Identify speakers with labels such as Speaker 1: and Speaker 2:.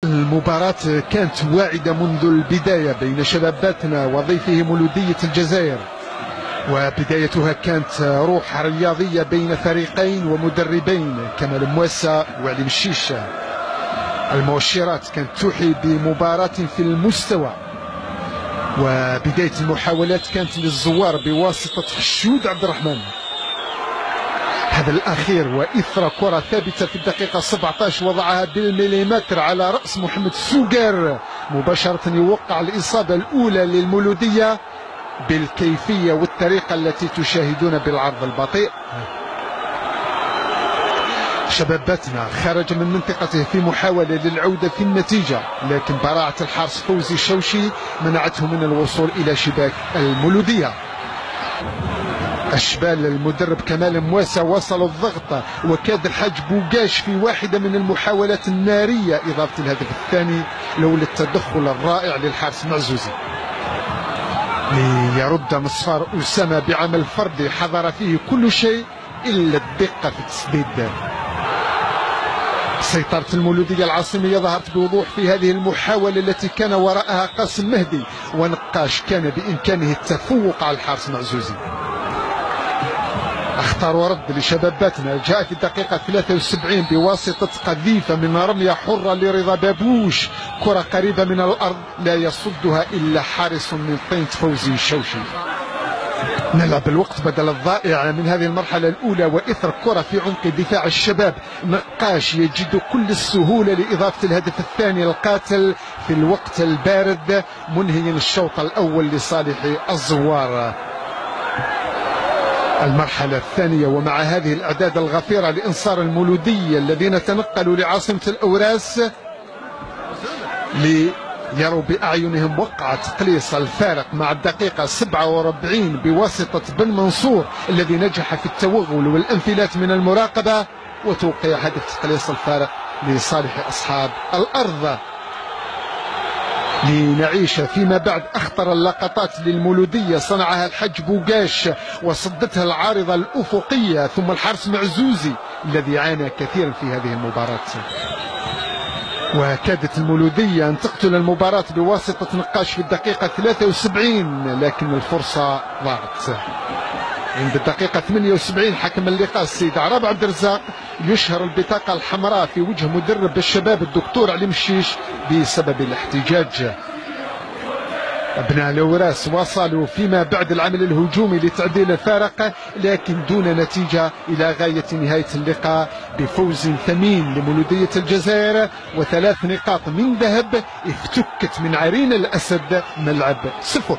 Speaker 1: المباراة كانت واعدة منذ البداية بين شباباتنا وضيفه مولودية الجزائر، وبدايتها كانت روح رياضية بين فريقين ومدربين كمال مواسى وعلي مشيش. المؤشرات كانت توحي بمباراة في المستوى، وبداية المحاولات كانت للزوار بواسطة حشود عبد الرحمن، هذا الأخير وإثر كرة ثابتة في الدقيقة 17 وضعها بالمليمتر على رأس محمد سوقر، مباشرة يوقع الإصابة الأولى للمولودية بالكيفية والطريقة التي تشاهدون بالعرض البطيء. شباباتنا خرج من منطقته في محاولة للعودة في النتيجة، لكن براعة الحارس فوزي الشوشي منعته من الوصول إلى شباك المولودية. أشبال المدرب كمال مواسى وصلوا الضغط، وكاد الحاج بوقاش في واحدة من المحاولات النارية إضافة الهدف الثاني لولا التدخل الرائع للحارس معزوزي ليرد مصفار أسامة بعمل فردي حضر فيه كل شيء إلا الدقة في التسديد. سيطرة المولودية العاصمية ظهرت بوضوح في هذه المحاولة التي كان وراءها قاسم مهدي، ونقاش كان بإمكانه التفوق على الحارس معزوزي. اختار ورد لشباباتنا جاء في الدقيقة 73 بواسطة قذيفة من رمية حرة لرضا بابوش، كرة قريبة من الأرض لا يصدها إلا حارس من طينة فوزي الشوشي. نلعب الوقت بدل الضائع من هذه المرحلة الأولى، وإثر كرة في عمق دفاع الشباب نقاش يجد كل السهولة لإضافة الهدف الثاني القاتل في الوقت البارد، منهيا الشوط الأول لصالح الزوار. المرحلة الثانية ومع هذه الأعداد الغفيرة لإنصار المولودية الذين تنقلوا لعاصمة الأوراس ليروا بأعينهم وقعة تقليص الفارق مع الدقيقة 47 بواسطة بن منصور الذي نجح في التوغل والانفلات من المراقبة وتوقيع هدف تقليص الفارق لصالح أصحاب الأرض. لنعيش فيما بعد أخطر اللقطات للمولودية صنعها الحج بوقاش وصدتها العارضة الأفقية، ثم الحارس معزوزي الذي عانى كثيرا في هذه المباراة. وكادت المولودية أن تقتل المباراة بواسطة نقاش في الدقيقة 73، لكن الفرصة ضاعت. عند الدقيقة 78 حكم اللقاء السيد عرب عبد الرزاق يشهر البطاقة الحمراء في وجه مدرب الشباب الدكتور علي مشيش بسبب الاحتجاج. أبناء الأوراس وصلوا فيما بعد العمل الهجومي لتعديل الفارق، لكن دون نتيجة إلى غاية نهاية اللقاء بفوز ثمين لمولودية الجزائر و3 نقاط من ذهب افتكت من عرين الأسد ملعب 0.